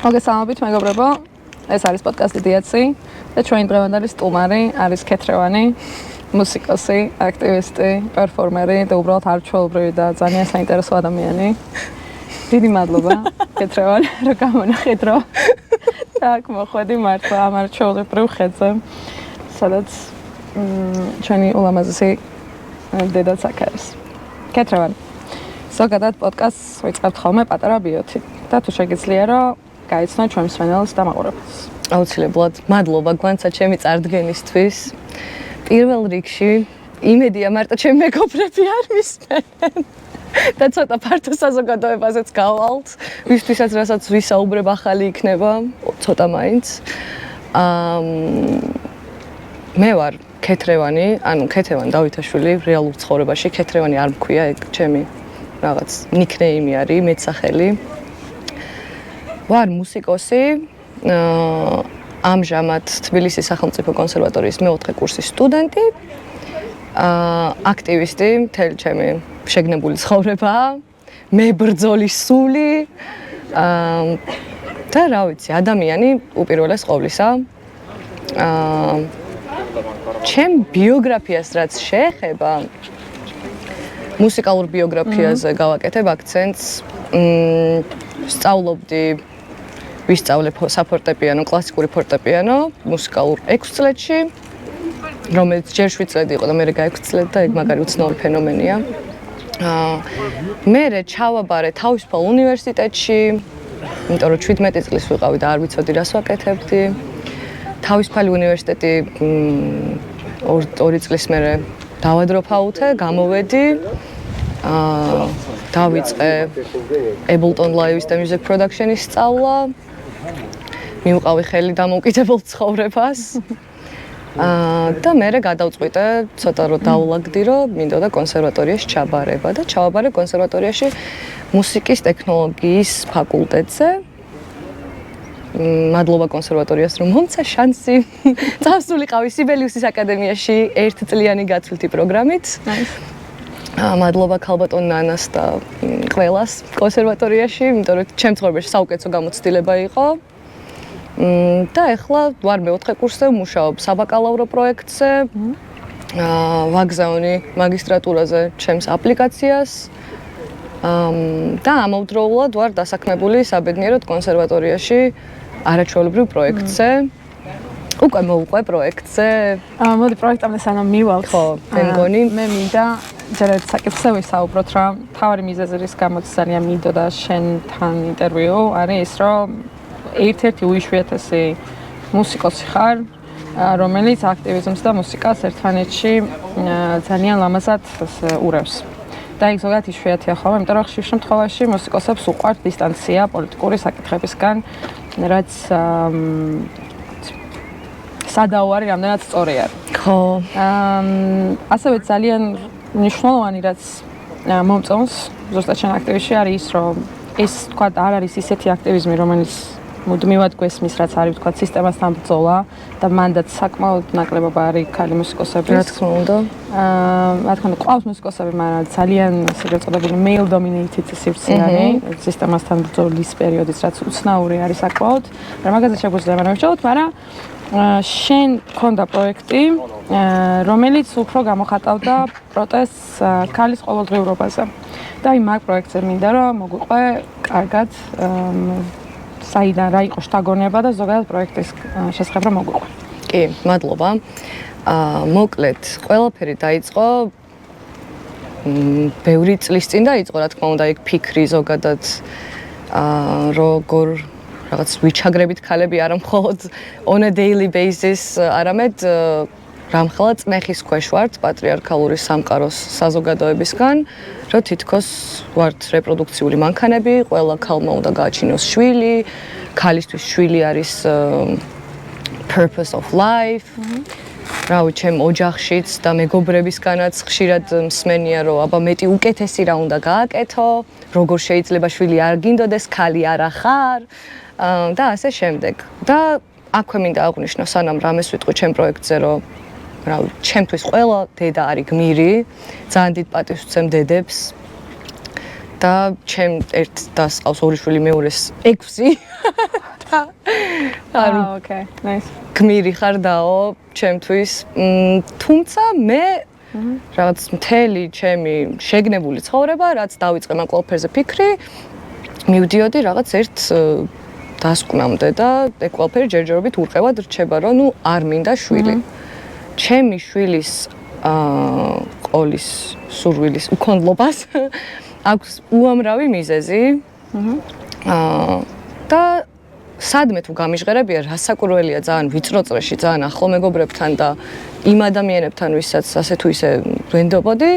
მოგესალმებით მეგობრებო, ეს არის პოდკასტი დიაცი და ჩვენი დღევანდელი სტუმარი არის ქეთრევანი, მუსიკოსი, აქტივისტი, პერფორმერი და უბრალოდ არჩეულობრივი და ძალიან საინტერესო ადამიანი. დიდი მადლობა ქეთრევანი, რომ გამონახეთ რომ აქ მოხვედი მართლა ამ არჩეულობრივ ხედზე, სადაც ჩვენი ულამაზესი დედაც აქ არის. ქეთრევანი. ზოგადად პოდკასტს ვიწყებთ ხოლმე პატარა ბიოთი და თუ შეგიძლია რომ გაიცნო ჩვენ მსმენელს და მაყურებელს. აუცილებლად მადლობა გვანცა ჩემი წარდგენისთვის. პირველ რიგში იმედია მარტო ჩემი მეგობრები არ მისმენენ და ცოტა ფართო საზოგადოებაზეც გავალთ, ვისთვისაც რასაც ვისაუბრებ ახალი იქნება, ცოტა მაინც. მე ვარ ქეთრევანი, ანუ ქეთრევანი დავითაშვილი, რეალურ ცხოვრებაში ქეთრევანი არ მქვია, ეგ ჩემი რაღაც ნიკნეიმი არის, მეტსახელი. ვარ მუსიკოსი, ამჟამად თბილისის სახელმწიფო კონსერვატორიის მეოთხე კურსის სტუდენტი, აქტივისტი, მთელი ჩემი შეგნებული ცხოვრებაა, მებრძოლი სული და რა ვიცი, ადამიანი უპირველეს ყოვლისა. ჩემ ბიოგრაფიას რაც შეეხება, მუსიკალურ ბიოგრაფიაზე გავაკეთებ აქცენტს, ვსწავლობდი ვისწავლე საფორტეპიანო, კლასიკური ფორტეპიანო, მუსიკალურ 6 წლებში, რომელიც ჯერ 7 წლები იყო და მე რა 6 წლები და ეგ მაგარი უცნაური ფენომენია. მე ჩავაბარე თავისუფალ უნივერსიტეტში, იმიტომ რომ 17 წლის ვიყავი და არ ვიცოდი რას ვაკეთებდი. თავისუფალი უნივერსიტეტი 2 წლის მერე დავადროფაუთე, გამოვედი. დავიწყე Ableton Live-ის და Music Production-ის სწავლა. მივყავი ხელი დამოუკიდებელ ცხოვრებას. და მერე გადავწყვიტე ცოტა რომ დაულაგდი, რომ მინდოდა კონსერვატორიაში ჩაბარება და ჩავაბარე კონსერვატორიაში მუსიკის ტექნოლოგიის ფაკულტეტზე. მადლობა კონსერვატორიას რომ მომცა შანსი წავსულიყავი სიბელიუსის აკადემიაში 1 წლიანი გაცვლითი პროგრამით. მადლობა ქალბატონ ნანას და ყველას კონსერვატორიაში, იმიტომ რომ ჩემ ცხოვრებაში საუკეთესო გამოცდილება იყო. და ეხლა ვარ მეოთხე კურსზე, ვმუშაობ საბაკალავრო პროექტზე. ვაგზავნი მაგისტრატურაზე ჩემს აპლიკაციას. და ამავდროულად ვარ დასაქმებული საბედნიეროდ კონსერვატორიაში არაჩვეულებრივ პროექტზე. უკვე მოვუყვე პროექტზე. მოდი პროექტამდე სანამ მივალთ. ხო, მე მგონი მე მინდა ჯერ ერთ საკითხზე ვისაუბროთ, რომ თავარი მიზეზი რის გამოც ძალიან მინდოდა შენთან ინტერვიუ არის ის, რომ ერთ-ერთი უიშვიათესი მუსიკოსი ხარ, რომელიც აქტივიზმს და მუსიკას ერთმანეთში ძალიან ლამაზად ურევს. და იქ ზოგადად იშვიათია ხოლმე, იმიტომ რომ ხშირ შემთხვევაში მუსიკოსებს უყვართ დისტანცია პოლიტიკური საკითხებისგან, რაც სადაუარი რამდენად სწორი არის. ხო. ასევე ძალიან მნიშვნელოვანი რაც მომწონს ზუსტად შენ აქტივისტში არის ის, რომ ეს თქვა არ არის ისეთი აქტივიზმი, რომელიც მუდმივად გვესმის, რაც არის თქვა სისტემასთან ბრძოლა და მანდაც საკმაოდ ნაკლებობა არის ქალი მუსიკოსები. რა თქმა უნდა. რა თქმა უნდა, ყავს მუსიკოსები, მაგრამ ძალიან ისე წოდებული male dominated სივრცე არის სისტემასთან ბრძოლის პერიოდის, რაც უცნაური არის საკმაოდ. რა მაგაზე შეგვიძლია მოვიჩვენოთ, მაგრამ შენ გქონდა პროექტი, რომელიც უფრო გამოხატავდა პროტესტს ქალის ყოველდღიურობაზე. და აი მაგ პროექტზე მინდა რომ მოგვიყვე კარგად საიდან რა იყო შთაგონება და ზოგადად პროექტის შესახებ რა მოგვიყვე. კი, მადლობა. მოკლედ, ყველაფერი დაიწყო ბევრი წლის წინ დაიწყო, რა თქმა უნდა, იქ ფიქრი ზოგადად როგორ რაღაც ვიჩაგრებით ქალები არა მხოლოდ on a daily basis, არამედ რამხელა წნეხის ქვეშ ვართ პატრიარქალური სამყაროს საზოგადოებისგან, რომ თითქოს ვართ რეპროდუქციული მანქანები, ყველა ქალმა უნდა გააჩინოს შვილი, ქალისთვის შვილი არის purpose of life. რავი, ჩემ ოჯახშიც და მეგობრებისგანაც ხშირად მსმენია, რომ აბა მეტი უკეთესი რა უნდა გააკეთო, როგორ შეიძლება შვილი არ გინდოდეს, ქალი არა ხარ და ასე შემდეგ. და აქვე მინდა აღვნიშნო, სანამ რამეს ვიტყვი ჩემ პროექტზე, რომ რავი, ჩემთვის ყველა დედა არის გმირი, ძალიან დიდ პატივს ვცემ დედებს. და ჩემ ერთ დასყავს ორი შვილი, მეორეს 6. Okay, nice. გმირი ხარ დაო ჩემთვის. თუმცა მე რაღაც მთელი ჩემი შეგნებული ცხოვრება, რაც დავიწყე მაგ ყველაფერზე ფიქრი, მივდიოდი რაღაც ერთ დასკვნამდე და ეგ ყველაფერი ჯერჯერობით ურყევად რჩება, რომ ნუ არ მინდა შვილი. ჩემი შვილის ყოლის სურვილის უქონლობას აქვს უამრავი მიზეზი. და სადმე თუ გამიჟღერებია, რასაკურველია ძალიან ვიწრო წრეში, ძალიან ახლო მეგობრებთან და იმ ადამიანებთან, ვისაც ასე თუ ისე ვენდობოდი,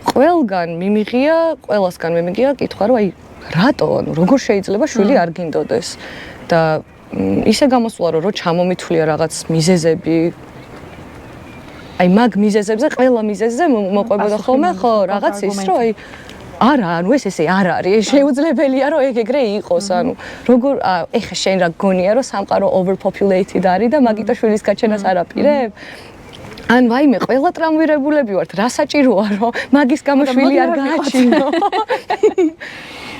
ყველასგან მიმიღია კითხვა, რომ აი რატო, ანუ როგორ შეიძლება შვილი არ გინდოდეს და ისე გამოსულა, რომ ჩამომithვლია რაღაც მიზეზები. აი მაგ მიზეზებზე, ყველა მიზეზზე მოყვებოდა ხოლმე, ხო, რაღაც ის, რომ აი არა, ანუ ესე არ არის, შეუძლებელია რომ ეგრე იყოს, ანუ როგორ ეხა შენ რა გონია რომ სამყარო overpopulated არის და მაგიტო შვილის გაჩენას არ აპირებ? ან ვაიმე, ყველა ტრამვირებულები ვართ, რა საჭიროა რომ მაგის გამო შვილი არ გააჩინო?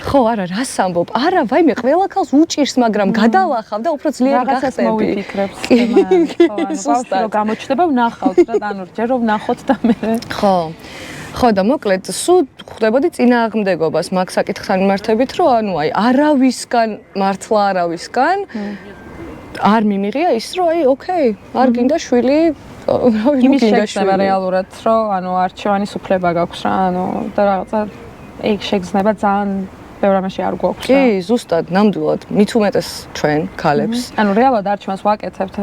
ხო, არა, რას ამბობ? არა, ვაიმე, ყველა ქალს უჭირს, მაგრამ გადალახავ და უფრო ძლიერი გახდები. რაღაცას მოვიფიქრებს, ხო, ანუ გამოჩნდება ვნახავთ და ანუ ჯერ რომ ვნახოთ და მე. ხო და მოკლედ სულ ხვდებოდი წინააღმდეგობას მაგ საკითხთან მიმართებით, რომ ანუ აი მართლა არავისგან არ მიმიღია ის, რომ აი ოკეი, არ გინდა შვილი, იმის შეგრძნება რეალურად, რომ ანუ არჩევანის უფლება გაქვს რა, ანუ და რაღაცა ეგ შეგრძნება ძალიან ბევრ ამაში არ გვაქვს რა. კი, ზუსტად, ნამდვილად, მით უმეტეს ჩვენ ქალებს. ანუ რეალურად არჩევანს ვაკეთებთ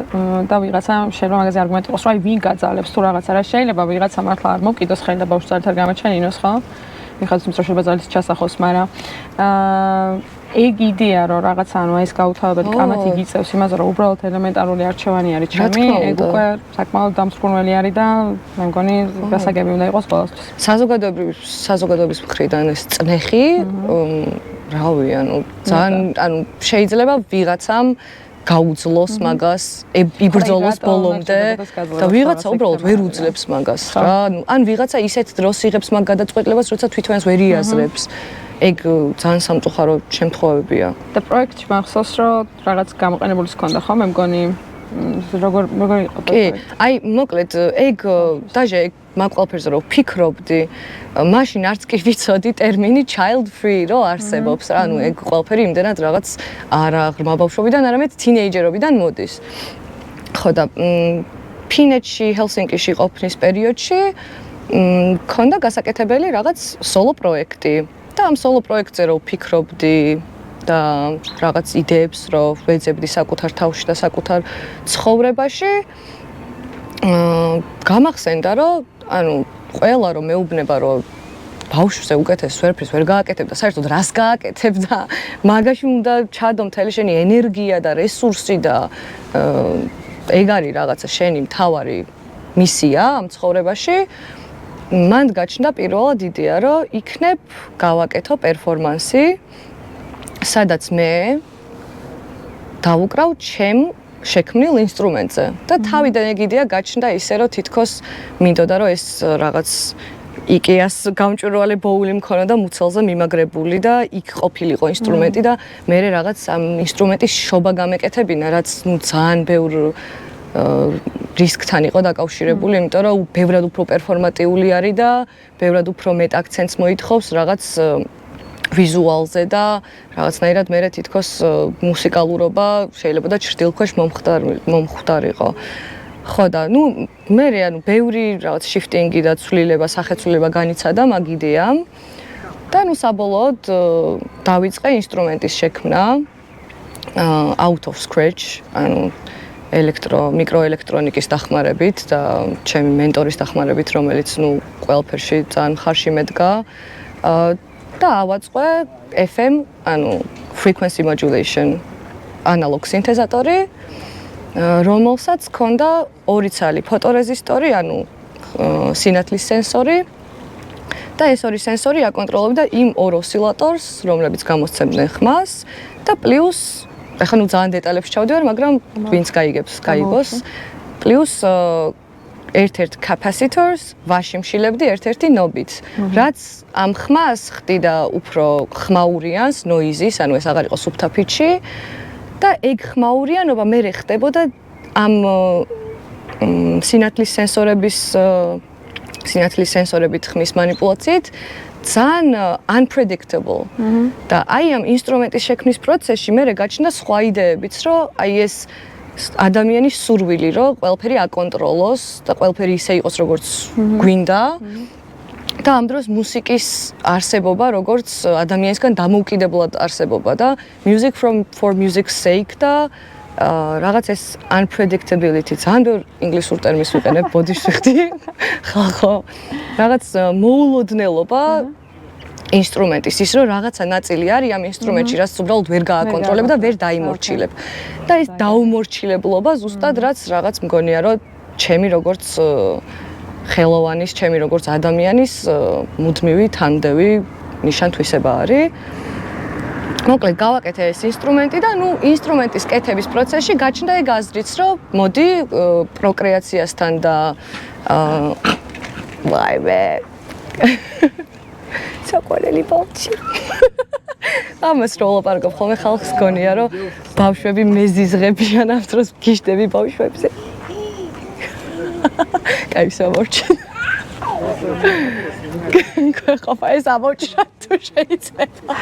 და ვიღაცა შეიძლება მაგაზე არგუმენტი იყოს, რომ აი ვინ გაძალებს თუ რაღაცა რა შეიძლება ვიღაცა მართლა არ მოვკიდოს ხელი და ბავშვს არ გამოჩენინოს, ხო? ვიღაცა თუმცა შეიძლება ძალით ჩასახოს, მაგრამ ეგ იდეა რომ რაღაცა ანუ ეს გაუთავებად კამათი გიწევს იმაზე რომ უბრალოდ ელემენტარული არჩევანი არის ჩემი, ეგ უკვე საკმაოდ დამსხურველი არის და მე მგონი გასაგები უნდა იყოს ყველასთვის. საზოგადოების მხრიდან ეს წნეხი, რავი, ანუ ძალიან ანუ შეიძლება ვიღაცამ გაუძლოს მაგას, იბრძოლოს ბოლომდე და ვიღაცა უბრალოდ ვერ უძლებს მაგას რა. ან ვიღაცა ისეთ დროს იღებს მაგ გადაწყვეტილებას, როცა თვითონაც ვერ იაზრებს. ეგ ძალიან სამწუხარო შემთხვევებია. და პროექტში მახსოვს, რომ რაღაც გამოყენებულის ჰქონდა ხო, მე მგონი როგორ იყო? კი, აი მოკლედ ეგ დაჟე ეგ მაგ ყველაფერზე რომ ვფიქრობდი, მაშინ არც კი ვიცოდი ტერმინი child free რო არსებობს რა, ანუ ეგ ყველაფერი იმდენად რაღაც არა ღრმა ბავშვობიდან, არამედ თინეიჯერობიდან მოდის. ხო და ფინეთში, ჰელსინკიში ყოფნის პერიოდში მქონდა გასაკეთებელი რაღაც სოლო პროექტი. და ამ სოლო პროექტზე რო ვფიქრობდი და რაღაც იდეებს რო ვეძებდი საკუთარ თავში და საკუთარ ცხოვრებაში, გამახსენდა რომ ანუ ყველა რომ მეუბნება რომ ბავშვზე უკეთეს ვერაფერს ვერ გააკეთებ და საერთოდ რას გააკეთებ და მაგაში უნდა ჩადო მთელი შენი ენერგია და რესურსი და ეგ არის რაღაცა შენი მთავარი მისია ამ ცხოვრებაში. მან გაჩნდა პირველად იდეა, რომ იქნებ გავაკეთო პერფორმანსი, სადაც მე დაუკრავ ჩემ შექმნილ ინსტრუმენტზე. და თავიდან ეგ იდეა გაჩნდა ისე, რომ თითქოს მინდოდა, რომ ეს რაღაც იკეას გამჭვირვალე ბოული მქონოდა მუცელზე მიმაგრებული და იქ ყოფილიყო ინსტრუმენტი და მე რაღაც ამ ინსტრუმენტის შობა გამეკეთებინა, რაც ნუ ძალიან ბევრ რისკთან იყო დაკავშირებული, იმიტომ რომ ბევრად უფრო პერფორმატიული არის და ბევრად უფრო მეტ აქცენტს მოითხოვს რაღაც ვიზუალზე და რაღაცნაირად მე თითქოს მუსიკალურობა შეიძლება და ჭრდილქვეშ მომხვდარიყო. ხო და ნუ მე ანუ ბევრი რაღაც შიფტინგი და ცვლილება, სახეცვლილება განიცადა მაგ იდეამ და ნუ საბოლოოდ დავიწყე ინსტრუმენტის შექმნა out of scratch, ანუ მიკროელექტრონიკის დახმარებით და ჩემი მენტორის დახმარებით, რომელიც ნუ ყველაფერში ძალიან ხარში მედგა და ავაწყე FM, ანუ frequency modulation analog სინთეზატორი, რომელსაც ჰქონდა ორი ცალი ფოტორეზისტორი, ანუ სინათლის სენსორი და ეს ორი სენსორი აკონტროლობდა იმ ორ ოსილატორს, რომლებიც გამოსცემდნენ ხმას და პლუს ახლა ნუ ძალიან დეტალებში ჩავდივარ, მაგრამ ვინც გაიგოს. პლუს ერთ-ერთ კაპასიტორს ვაშიმშილებდი ერთ-ერთი ნობით, რაც ამ ხმას ხდიდა უფრო ხმაურიანს, ნოიზის, ანუ ეს აღარ იყო სუბთა ფიჩი და ეგ ხმაურიანობა მე ხდებოდა ამ სინათლის სენსორებით ხმის манипуляციით ძალიან unpredictable და აი ამ ინსტრუმენტის შექმნის პროცესში მე გაჩნდა სხვა იდეებიც, რომ აი ეს ადამიანის სურვილი, რომ ყველაფერი აკონტროლოს და ყველაფერი ისე იყოს, როგორც გვინდა. და ამ დროს მუსიკის არსებობა, როგორც ადამიანისგან დამოუკიდებლად არსებობა და music for music's sake და რაღაც ეს unpredictability, ძალიან ბევრ ინგლისურ ტერმინს ვიყენებ, ბოდიშ ვიხდი. ხო. რაღაც მოულოდნელობა ინსტრუმენტის, ის რომ რაღაცა ნაწილი არის ამ ინსტრუმენტში, რაც უბრალოდ ვერ გააკონტროლებ და ვერ დაიმორჩილებ. და ეს დაუმორჩილებლობა ზუსტად რაც რაღაც მგონია, რომ ჩემი როგორც ხელოვანის, ჩემი როგორც ადამიანის მუდმივი თანდევი ნიშან-თვისება არის. მოკლედ გავაკეთე ეს ინსტრუმენტი და ინსტრუმენტის კეთების პროცესში გაჩნდა ეგ აზრიც, რომ მოდი პროკრეაციასთან და ვაიმე საყვარელი ბავშვი. ამას რო ლაპარაკობ ხოლმე ხალხს გონია, რომ ბავშვები მეზიზღებიან ამ დროს გიშდები ბავშვებზე. კაი სამორჩა. ყოფა ეს ამოჭრა თუ შეიძლება.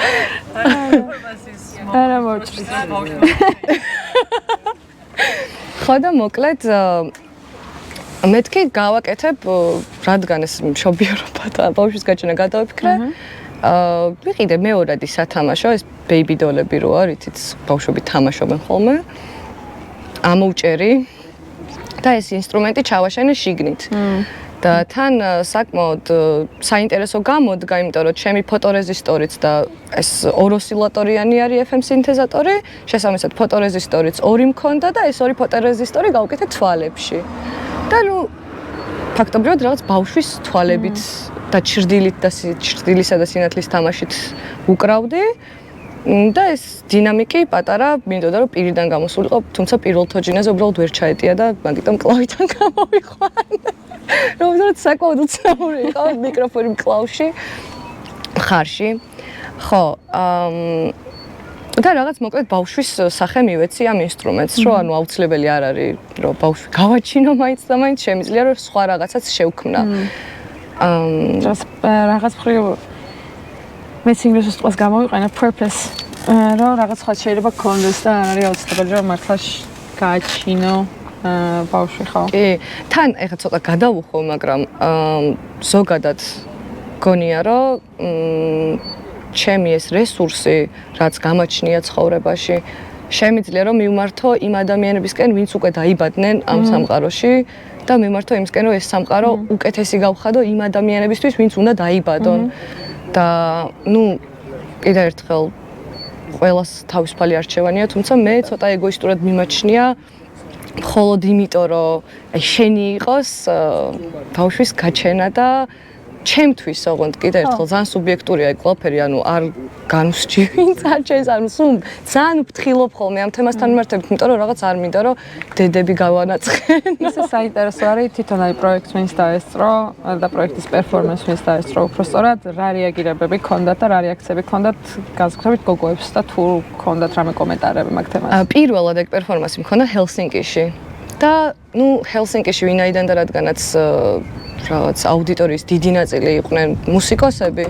არა მოჭრით. ხოდა მოკლედ მეთქი გავაკეთებ რადგან ეს მშობიარობა და ბავშვის გაჩენა გადავიფიქრე. ვიყიდე მეორადი სათამაშო ეს ბეიბი დოლები რო არითიც ბავშვები თამაშობენ ხოლმე. ამოვჭერი და ეს ინსტრუმენტი ჩავაშენე შიგნით. და თან საკმაოდ საინტერესო გამოდგა, იმიტომ რომ ჩემი ფოტორეზისტორიც და ეს ოროსილატორიანი არის FM სინთეზატორი, შესაბამისად ფოტორეზისტორიც ორი მქონდა და ეს ორი ფოტორეზისტორი გავუკეთე თვალებში. და ფაქტობრივად რაღაც ბავშვის თვალებით და ჩრდილით და ჩრდილისა და სინათლის თამაშით უკრავდი. და ეს დინამიკი პატარა მინდოდა რომ პირიდან გამოსულიყო, თუმცა პირველ თოჯინაზე უბრალოდ ვერ ჩაეტია და მაგიტომ კლავითან გამოვიყვანე. რომ უბრალოდ საკმაოდ უცნაური იყო მიკროფონი მკლავში, მხარში. ხო, და რაღაც მოკლედ ბავშვის სახე მივეცი ამ ინსტრუმენტს, რომ ანუ აუცილებელი არ არის, რომ ბავშვი გავაჩინო მაინც და მაინც შემიძლია რომ სხვა რაღაცაც შევქმნა. რაღაც მხრივ მეც ინგლისურ წყალს გამოვიყენებ purpose, რომ რაღაც სხვა შეიძლება გქონდეს და არ არის აუცილებელი რომ მართლა გააჩინო ბავშვი ხო? კი, თან ეხლა ცოტა გადავუხო, მაგრამ ზოგადად გონია რომ ჩემი ეს რესურსი, რაც გამაჩნია ცხოვრებაში, შემიძლია რომ მივმართო იმ ადამიანებისკენ, ვინც უკვე დაიბადნენ ამ სამყაროში და მივმართო იმისკენ, რომ ეს სამყარო უკეთესი გავხადო იმ ადამიანებისთვის, ვინც უნდა დაიბადონ. და კიდევ ერთხელ ყველას თავისუფალი არჩევანია, თუმცა მე ცოტა ეგოისტურად მიმაჩნია მხოლოდ იმიტომ, რომ შენი იყოს ბავშვის გაჩენა და ჩემთვის ოღონდ კიდევ ერთხელ ძალიან სუბიექტურია ეგ ყველაფერი, ანუ არ განვსჭი ვინც არ ჩენს, ანუ სულ ძალიან ვფრთხილობ ხოლმე ამ თემასთან მიმართებით, იმიტომ რომ რაღაც არ მინდა რომ დედები გავანაცხენ. ისე საინტერესო არის თვითონ აი პროექტს ვინც დაესწრო და პროექტის პერფორმანს ვინც დაესწრო, უბრალოდ რა რეაგირებები ქონდათ და რა რეაქციები ქონდათ განსაკუთრებით გოგოებს და თუ ქონდათ რამე კომენტარები მაგ თემაზე. პირველად ეგ პერფორმანსი მქონდა ჰელსინკიში და ჰელსინკიში ვინაიდან და რადგანაც რაღაც აუდიტორიის დიდი ნაწილი იყვნენ მუსიკოსები.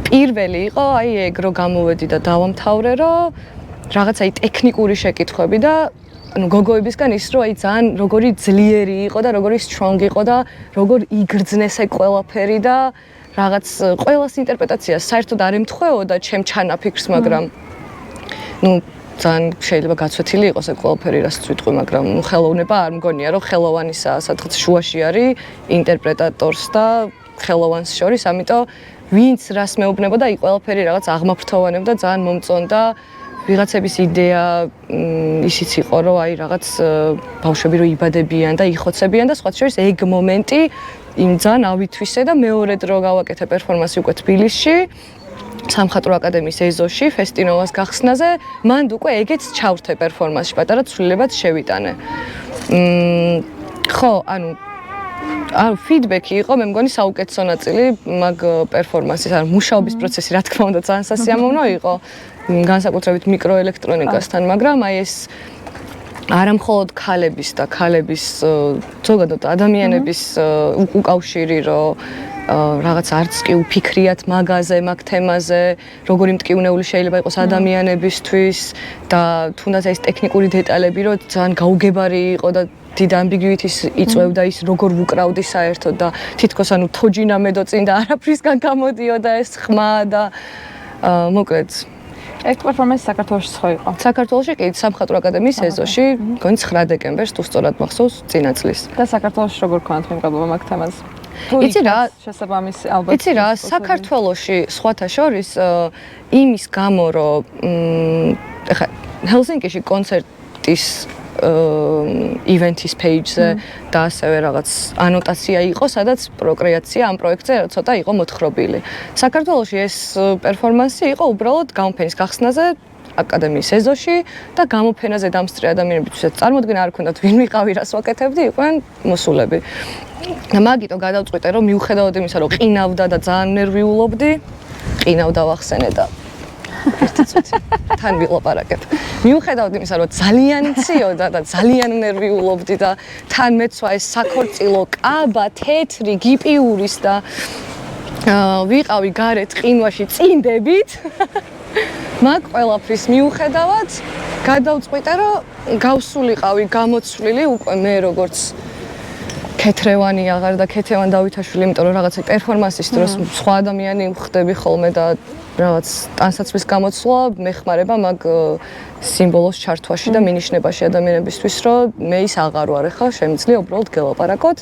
პირველი იყო აი ეგ რო გამოვედი და დავამთავრე რომ რაღაც აი ტექნიკური შეკითხვები და გოგოებისგან ის რომ აი ძალიან როგორი ძლიერი იყო და როგორი strong იყო და როგორ იგრძნეს ეგ ყველაფერი და რაღაც ყველას ინტერპრეტაციას საერთოდ არ ემთხვეოდა ჩემ ჩანაფიქრს, მაგრამ ძალიან შეიძლება გაცვლითილი იყოს ეგ ყველაფერი, რასაც ვიტყვი, მაგრამ ხელოვნება არ მგონია რომ ხელოვანისა სადღაც შუაში არის ინტერპრეტატორს და ხელოვანს შორის, ამიტომ ვინც რას მეუბნებოდა, იქ ყველაფერი რაღაც აღმაფრთოვანებდა, ძალიან მომწონდა ვიღაცების იდეა ისიც იყო, რომ აი რაღაც ბავშვები რო იბადებიან და იხოცებიან და სხვა შორის ეგ მომენტი იმ ძალიან ავითვისე და მეორედ რო გავაკეთე პერფორმანსი უკვე თბილისში სამხატვრო აკადემიის ეზოში ფესტინოვას გახსნაზე, მან უკვე ეგეც ჩავრთე პერფორმანსში, პატარა ცვლილებაც შევიტანე. ხო, ანუ ფიდბექი იყო, მე მგონი საუკეთესო ნაწილი მაგ პერფორმანსის, ანუ მუშაობის პროცესი, რა თქმა უნდა, ძალიან სასიამოვნო იყო განსაკუთრებით მიკროელექტრონიკასთან, მაგრამ აი ეს არამხოლოდ ქალების და ქალების ზოგადად ადამიანების უკავშირი, რომ რაღაც არც კი უფიქრიათ მაგაზე, მაგ თემაზე, როგორი მტკივნეული შეიძლება იყოს ადამიანებისთვის და თუნდაც ეს ტექნიკური დეტალები, რომ ძალიან გაუგებარი იყო და დიდ ამბიგუიტის იწვევდა ის როგორ ვუკრავდი საერთოდ და თითქოს ანუ თოჯინამედო წინ და არაფრისგან გამოდიოდა ეს ხმა და მოკლედ ეს პერფორმენსი საქართველოში ხო იყო? საქართველოში კი სამხატვრო აკადემიის ეზოში, მგონი 9 დეკემბერს თუ სწორად მახსოვს, წინა წლის. და საქართველოში როგორ ქონათ მიმყრობობა მაგ თემაზე? იცი რა, შესაბამისი ალბათ. იცი რა, საქართველოში სხვათა შორის იმის გამო, რომ ეხლა ჰელსინკიში კონცერტის ივენთის page-ზე და ასევე რაღაც ანოტაცია იყო, სადაც პროკრეაცია ამ პროექტზე ცოტა იყო მოთხრობილი. საქართველოში ეს პერფორმანსი იყო უბრალოდ გამოფენის გახსნაზე აკადემიის ეზოში და გამოფენაზე დამსწრე ადამიანებისთვის წარმოდგენა არ ქონდათ ვინ ვიყავი რას ვაკეთებდი, იყვნენ მოსულები. და მაგიტო გადავწყვიტე რომ მიუხედავად იმისა რომ ყინავდა და ძალიან ნერვიულობდი, ყინავდა ვახსენე და ერთი წუთი თან ვილაპარაკებ. მიუხედავად იმისა რომ ძალიან ციოდა და ძალიან ნერვიულობდი და თან მეცვა ეს საქორწილო კაბა, თეთრი, გიპიურის და ვიყავი გარეთ ყინვაში წინდებით. მაგ ყველაფრის მიუხედავად გადავწყვიტე რომ გავსულიყავი გამოცვლილი უკვე მე როგორც ქეთრევანი აღარ და ქეთრევანი დავითაშვილი, იმიტომ რომ რაღაცა პერფორმანსის დროს სხვა ადამიანი ვხდები ხოლმე და რაღაც ტანსაცმლის გამოცვლა მეხმარება მაგ სიმბოლოს ჩართვაში და მინიშნებაში ადამიანებისთვის, რომ მე ის აღარ ვარ, ახლა შემიძლია უბრალოდ გელაპარაკოთ.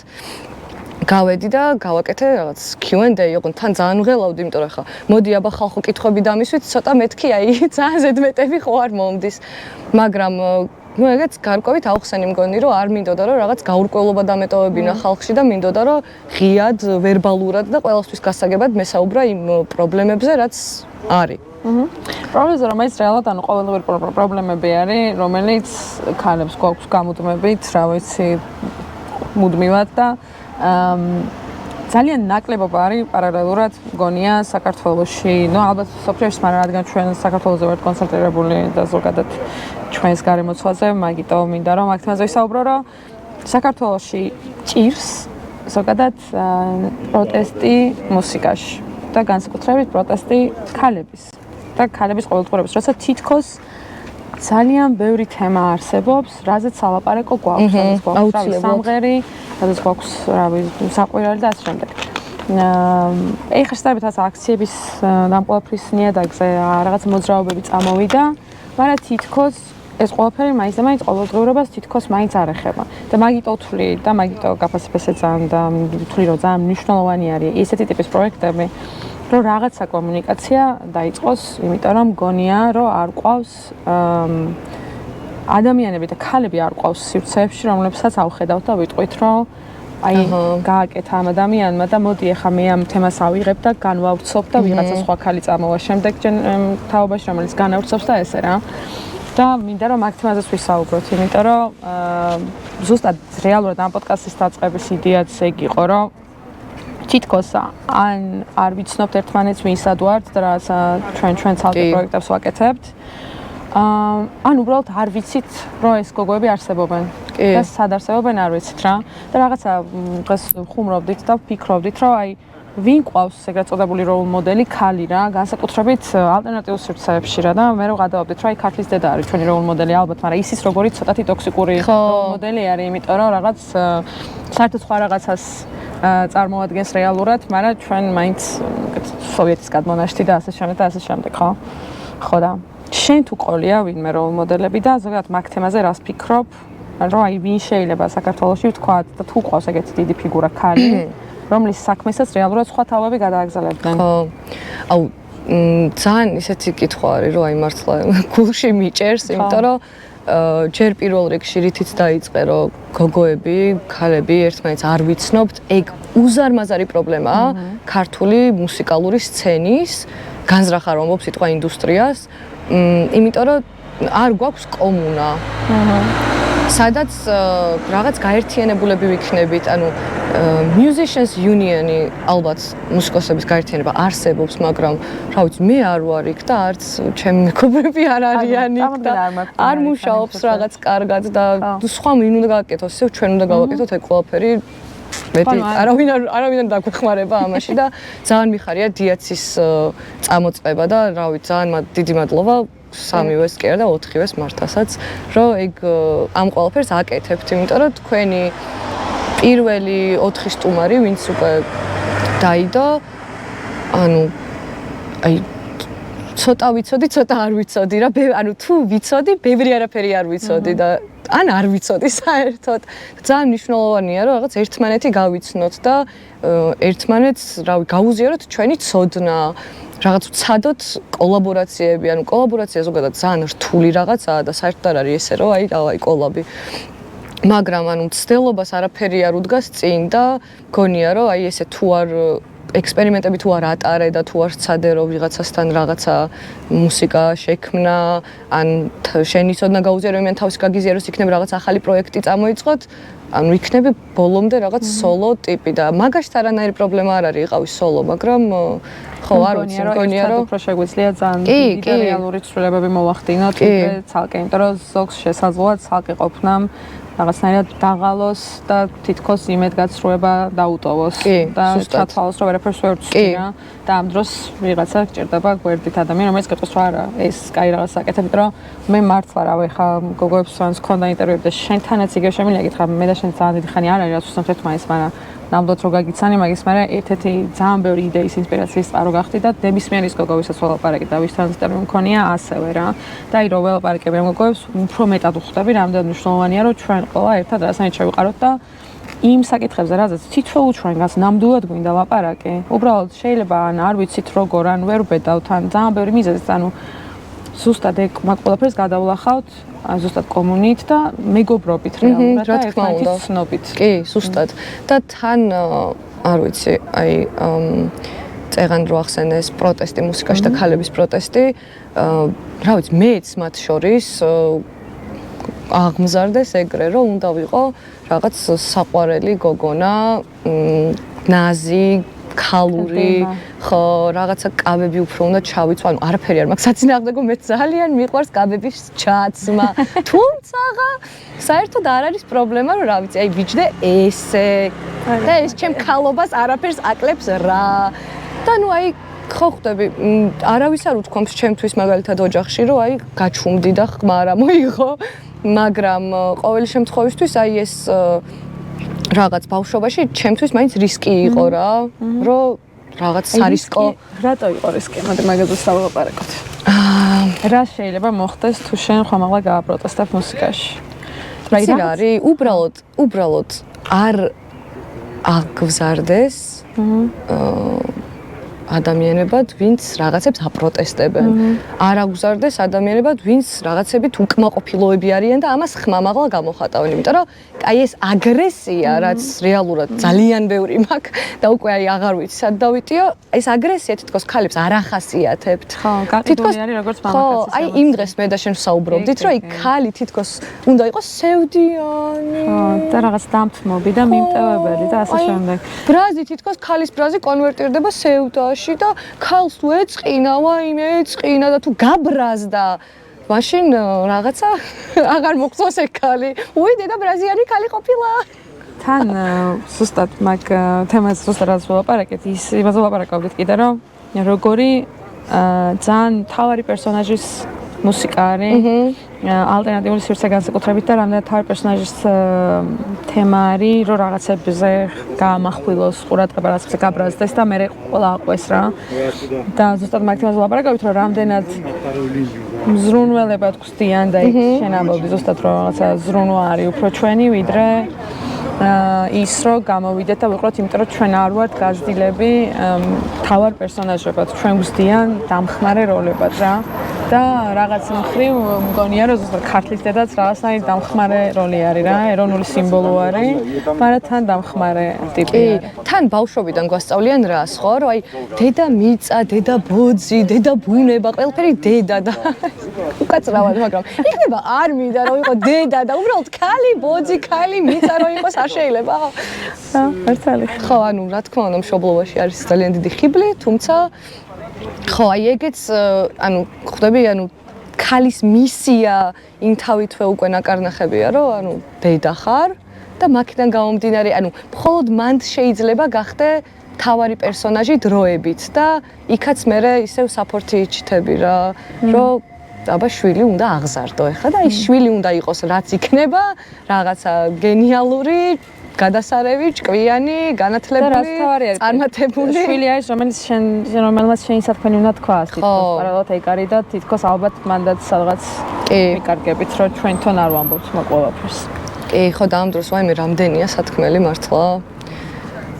გავედი და გავაკეთე რაღაც Q&A, ოღონდ თან ძალიან ვღელავდი, იმიტომ რომ ახლა მოდი აბა ხალხო კითხვები დამისვით, ცოტა მეთქი აი ძალიან ზედმეტები ხო არ მომდის, მაგრამ ну ეგეც გარკვევით აუხსენი მგონი რომ არ მინდოდა რომ რაღაც გაურკვევლობა დამეტოვებინა ხალხში და მინდოდა რომ ღიად ვერბალურად და ყველასთვის გასაგებად მესაუბრა იმ პრობლემებზე რაც არის. პრობლემაზე რომელიც რეალურად ანუ ყოველგვარი პრობლემები არის, რომელიც ქალებს გვაქვს გამუდმებით, რა ვიცი, მუდმივად და ძალიან ნაკლებობა არის პარალელურად მგონია საქართველოში, ну ალბათ სოფლიოში, მაგრამ რადგან ჩვენ საქართველოზე ვართ კონცენტრირებული და ზოგადად ჩვენს გარემოცვაზე, მაგიტო მინდა რომ აქ თემაზე ვისაუბრო, რომ საქართველოში ჭირს ზოგადად პროტესტი მუსიკაში და განსაკუთრებით პროტესტი ქალების და ქალების ყოველდღიურობის, როცა თითქოს ძალიან ბევრი თემა არსებობს, რაზეც ალაპარაკო გვაქვს, რაზეც გვაქვს სამღერი, რაზეც გვაქვს საყვირალი და ასე შემდეგ. ეხლა შეტევით აქციების დამყოლაფრის ნიადაგზე რაღაც მოძრაობები წამოვიდა, მაგრამ თითქოს ეს ყველაფერი მაინც და მაინც ყოველდღიურობას თითქოს მაინც არ ეხება. და მაგიტო ვთვლი და მაგიტო გაფასებესე ძალიან და ვთვლი რომ ძალიან მნიშვნელოვანი არის ესეთი ტიპის პროექტები, რომ რაღაცა კომუნიკაცია დაიწყოს, იმიტომ რომ მგონია რომ არ ყავს ადამიანები და ქალები არ ყავს სივრცეებში, რომლებსაც ავხედავთ და ვიტყვით რომ აი გააკეთა ამ ადამიანმა და მოდი ახლა მე ამ თემას ავიღებ და განვავრცობ და ვიღაცა სხვა ქალი წამოვა შემდეგ თაობაში, რომელიც განავრცობს და ესე რა. და მინდა რომ აქ თემაზეც ვისაუბროთ, იმიტომ რომ ზუსტად რეალურად ამ პოდკასტის დაწყების იდეაც ეგ იყო, რომ თითქოს ან არ ვიცნობთ ერთმანეთს ვინსად ვართ და რა ჩვენ ცალკე პროექტებს ვაკეთებთ. ან უბრალოდ არ ვიცით, რომ ეს გოგოები არსებობენ. და სად არსებობენ არ ვიცით რა. და რაღაცა დღეს ხუმრობდით და ვფიქრობდით, რომ აი ვინ ყავს ეგრეთ წოდებული როლ მოდელი ქალი რა, განსაკუთრებით ალტერნატიულ სივრცეებში რა და მე რო გადავდით, რომ აი ქართლის დედა არის ჩვენი როლ მოდელი ალბათ, მაგრამ ისიც როგორი ცოტათი ტოქსიკური როლ მოდელი არის, იმიტომ რომ რაღაც საერთოდ სხვა რაღაცას წარმოადგენს რეალურად, მაგრამ ჩვენ მაინც სოვიეთის გადმონაშთი და ასე შემდეგ, ხო? ხო და შენ თუ ყოლია ვინმე როლ მოდელები და ზოგადად მაგ თემაზე რას ფიქრობ, რომ აი ვინ შეიძლება საქართველოში ვთქვა და თუ ყავს ეგეთი დიდი ფიგურა ქალი, რომლის საქმესაც რეალურად სხვა თავები გადააგზავნებდნენ. ხო. აუ ძალიან ისეთი კითხვა არის, რომ აი მართლა გულში მიჭერს, იმიტომ რომ ჯერ პირველ რიგში რითიც დაიწყე, რომ გოგოები, ქალები ერთმანეთს არ ვიცნობთ, ეგ უზარმაზარი პრობლემაა ქართული მუსიკალური სცენის, განზრახ არ ვამბობ სიტყვა ინდუსტრიას, იმიტომ რომ არ გვაქვს კომუნა. სადაც რაღაც გაერთიანებულები ვიქნებით, ანუ musicians union-ი ალბათ მუსიკოსების გაერთიანება არსებობს, მაგრამ რა ვიცი, მე არ ვარ იქ და არც ჩემი მეგობრები არ არიან იქ და არ მუშაობს რაღაც კარგად და სხვა ვინ უნდა გააკეთოს, ისევ ჩვენ უნდა გავაკეთოთ ეგ ყველაფერი. მეტი არავინ არ დაგვეხმარება ამაში და ძალიან მიხარია დიაცის წამოწყება და რა ვიცი, ძალიან დიდი მადლობა 3-ვეს კი არა და 4-ვეს მართასაც, რომ ეგ ამ ყველაფერს აკეთებთ, იმიტომ რომ თქვენი პირველი 4 სტუმარი, ვინც უკვე დაიდო, ანუ აი ცოტა ვიცოდი, ცოტა არ ვიცოდი რა, ანუ თუ ვიცოდი, ბევრი არაფერი არ ვიცოდი და ან არ ვიცოდი საერთოდ. ძალიან მნიშვნელოვანია, რომ რაღაც ერთმანეთი გავიცნოთ და ერთმანეთს, რავი, გაუზიაროთ ჩვენი ცოდნა. რაღაც ვცადოთ კოლაბორაციები, ანუ კოლაბორაცია ზოგადად ძალიან რთული რაღაცაა და საერთოდ არ არის ესე, რომ აი კოლაბი. მაგრამ ანუ მცდელობას არაფერი არ უდგას წინ და მგონია, რომ აი ესე თუ არ ექსპერიმენტები თუ არ ატარე და თუ არ სცადე რომ ვიღაცასთან რაღაცა მუსიკა შექმნა, ან შენი ცოდნა გაუზიარო, იმენ თავის გაგიზიაროს, იქნებ რაღაც ახალი პროექტი წამოიწყოთ, ანუ იქნები ბოლომდე რაღაც სოლო ტიპი და მაგაშთ არანაირი პრობლემა არ არის იყავის სოლო, მაგრამ ხო არ ვიცი, მგონია რომ უფრო შეგვიძლია ძალიან დიდი რეალური ცვლილებები მოვახდინოთ, უკვე ცალკე, იმიტომ რომ ზოგს შესაძლოა ცალკე ყოფნამ რაღაცნაირად დაღალოს და თითქოს იმედგაცრუება დაუტოვოს და ჩათვალოს, რომ ვერაფერს ვერ ვცდია და ამ დროს ვიღაცა გჭირდება გვერდით ადამიანი, რომელიც გეტყვის, რომ არა, ეს კაი რაღაცა აკეთებ, იმიტომ რომ მე მართლა რავი, ხა გოგოებს ვანს ქონდა ინტერვიუები და შენთანაც იგივე შემიძლია გითხრა, მე და შენ ძალიან დიდი ხანი არ არის, რაც ვსვამთ ერთმანეთს, მაგრამ ნამდვილად რო გაგიცანი მაგის, მაგრამ ერთ-ერთი ძალიან ბევრი იდეის ინსპირაციის წყარო გახდი და ნებისმიერი გოგო, ვისაც ველაპარაკი და ვისთან ინტერვიუ მქონია, ასევე რა. და აი რო ველაპარაკები ამ გოგოებს, უფრო მეტად ვხვდები, რამდენად მნიშვნელოვანია, რომ ჩვენ ყველა ერთად რაღაცნაირად შევიყაროთ და იმ საკითხებზე, რაზეც თითოეულ ჩვენგანს ნამდვილად გვინდა ლაპარაკი. უბრალოდ შეიძლება ან არ ვიცით როგორ, ან ვერ ვბედავთ, ან ძალიან ბევრი მიზეზით, ანუ ზუსტად ეგ მაგ ყველაფერს გადავლახავთ ზუსტად კომუნით და მეგობრობით რეალურად და ერთმანეთის ცნობით. კი, ზუსტად. და თან არ ვიცი, აი წეგან რო ახსენეს პროტესტი მუსიკაში და ქალების პროტესტი, რა ვიცი, მეც მათ შორის აღმზარდეს ეგრე, რომ უნდა ვიყო რაღაც საყვარელი გოგონა, ნაზი, ქალური, ხო, რაღაცა კაბები უფრო უნდა ჩავიცვა, ანუ არაფერი არ მაქვს საწინააღმდეგო, მე ძალიან მიყვარს კაბების ჩაცმა. თუმცა საერთოდ არ არის პრობლემა, რომ რა ვიცი, აი ვიჯდე ესე და ეს ჩემ ქალობას არაფერს აკლებს რა. და ნუ აი ხო ხვდები, არავის არ უთქვამს ჩემთვის მაგალითად ოჯახში, რომ აი გაჩუმდი და ხმარა მოიღო, მაგრამ ყოველი შემთხვევისთვის აი ეს რაღაც ბავშვობაში ჩემთვის მაინც რისკი იყო რა, რომ რაღაც სარისკო. რატო იყო რისკი? მოდი მაგაზე სავაპარაკოთ. რა შეიძლება მოხდეს თუ შენ ხომაღლა გააპროტესტებ მუსიკაში? რა არის? უბრალოდ არ აგზარდეს ადამიანებად, ვინც რაღაცებს აპროტესტებენ. არ აგზარდეს ადამიანებად, ვინც რაღაცებით უკმაყოფილოები არიან და ამას ხმამაღლა გამოხატავენ, იმიტომ რომ აი ეს აგრესია, რაც რეალურად ძალიან ბევრი მაქვს და უკვე აი აღარ ვიცი სად დავიტიო, ეს აგრესია თითქოს ქალებს არ ახასიათებთ. ხო, გაყიდული არის როგორც მამაკაცის. ხო, აი იმ დღეს მე და შენ ვსაუბრობდით, რომ აი ქალი თითქოს უნდა იყოს სევდიანი. ხო, და რაღაც დამთმობი და მიმტევებელი და ასე შემდეგ. ბრაზი თითქოს ქალის ბრაზი კონვერტირდება სევდაში და ქალს თუ ეწყინა, ვაიმე ეწყინა და თუ გაბრაზდა მაშინ რაღაცა აღარ მოგწონს ეგ ქალი. უი, დედა ბრაზიანი ქალი ყოფილა. თან ზუსტად მაგ თემას ზუსტად ვლაპარაკეთ, იმაზე ვლაპარაკობთ კიდე, რომ როგორი ძალიან მთავარი პერსონაჟის მუსიკა არის ალტერნატიული სივრცე განსაკუთრებით და რამდენად თავი პერსონაჟის თემა არის, რომ რაღაცებზე გაამახვილოს ყურადღება, რაღაცებზე გაბრაზდეს და მე ყველა აყვეს რა. და ზუსტად მაგ თემაზე ვლაპარაკობთ, რომ რამდენად მზრუნველებად გვხდიან და იქ შენ ამბობდი ზუსტად რომ რაღაცა ზრუნვა არის უფრო ჩვენი ვიდრე ის რომ გამოვიდეთ და ვიყროთ, იმიტომ რომ ჩვენ არ ვართ გაზრდილები თავარ პერსონაჟებად, ჩვენ გვხდიან დამხმარე როლებად რა. და რაღაც მხრივ მგონია რომ ზუსტად ქართლის დედაც რაღაცნაირი დამხმარე როლი არის რა, ეროვნული სიმბოლო არის, მაგრამ თან დამხმარე ტიპი არის. თან ბავშვობიდან გვასწავლიან რას, ხო, რომ აი დედა მიწა, დედა ბოძი, დედა ბუნება, ყველაფერი დედა და უკაცრავად, მაგრამ იქნება არ მინდა რომ იყო დედა და უბრალოდ ქალი, ბოძი, ქალი, მიწა რომ იყოს არ შეიძლება. მართალი. ხო, ანუ რა თქმა უნდა, მშობლობაში არის ძალიან დიდი ხიბლი, თუმცა ხო, აი ეგეც ანუ ხვდები, ანუ ქალის მისია იმ თავითვე უკვე ნაკარნახებია, რომ ანუ დედა ხარ და მაქედან გამომდინარე, ანუ მხოლოდ მანდ შეიძლება გახდე თავარი პერსონაჟი დროებით და იქაც მე ისევ საფორთი იჩითები რა, რომ აბა შვილი უნდა აღზარდო ეხლა და აი შვილი უნდა იყოს რაც იქნება, რაღაცა გენიალური გადასარევი, ჭკვიანი, განათლებული, წარმატებული. შვილი არის, რომელმაც შენი საქმე უნდა თქვას, თითქოს პარალელად ეგ არის და თითქოს ალბათ მანდაც სადღაც მიკარგებით, რომ ჩვენთან არ ვამბობთ მოყოლაფერს. კი, ხო, და ამ დროს ვაიმე რამდენია სათქმელი მართლა.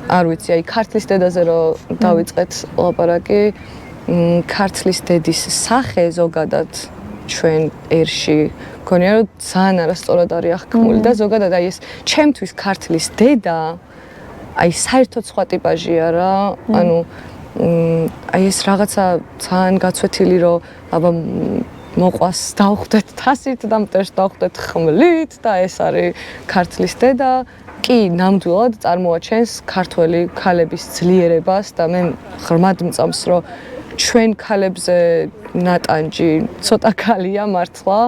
არ ვიცი, აი ქართლის დედაზე რომ დავიწყეთ ლაპარაკი, ქართლის დედის სახე ზოგადად ჩვენ ერში მგონია რომ ძალიან არასწორად არის აღქმული და ზოგადად აი ეს ჩემთვის ქართლის დედა აი საერთოდ სხვა ტიპაჟია რა, ანუ აი ეს რაღაცა ძალიან გაცვეთილი რომ აბა მოყვას დავხვდეთ თასით და მტერს დავხვდეთ ხმლით და ეს არის ქართლის დედა. კი, ნამდვილად წარმოაჩენს ქართველი ქალების ძლიერებას და მე ღრმად მწამს რომ ჩვენ ქალებზე ნატანჯი ცოტა ქალია მართლა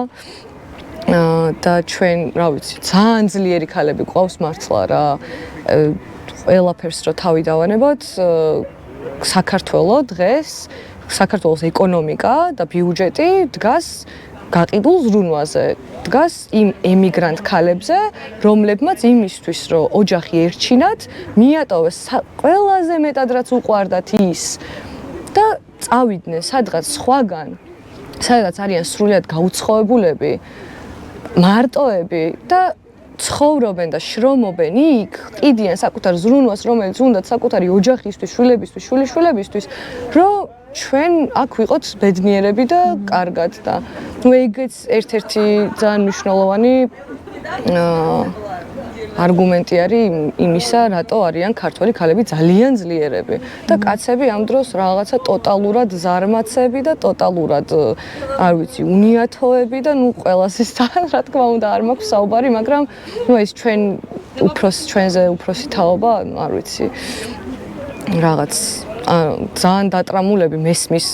და ჩვენ, რა ვიცი, ძალიან ძლიერი ქალები ყავს მართლა რა. ყველაფერს რო თავი დავანებოთ, საქართველო დღეს, საქართველოს ეკონომიკა და ბიუჯეტი დგას გაყიდულ ზრუნვაზე, დგას იმ ემიგრანტ ქალებზე, რომლებმაც იმისთვის, რომ ოჯახი ერჩინათ, მიატოვეს ყველაზე მეტად რაც უყვარდათ ის და წავიდნენ სადღაც სხვაგან, სადაც არიან სრულიად გაუცხოებულები, მარტოები და ცხოვრობენ და შრომობენ იქ, ყიდიან საკუთარ ზრუნვას, რომელიც უნდათ საკუთარი ოჯახისთვის, შვილებისთვის, შვილიშვილებისთვის, რომ ჩვენ აქ ვიყოთ ბედნიერები და კარგად და ნუ ეგეც ერთ-ერთი ძალიან მნიშვნელოვანი არგუმენტი არის იმისა, რატო არიან ქართველი ქალები ძალიან ძლიერები და კაცები ამ დროს რაღაცა ტოტალურად ზარმაცები და ტოტალურად არ ვიცი, უნიათოები და ნუ ყველასის რა თქმა უნდა არ მაქვს საუბარი, მაგრამ ნუ ეს ჩვენზე უფროსი თაობა, არ ვიცი, რაღაც ძალიან დატრამულები მესმის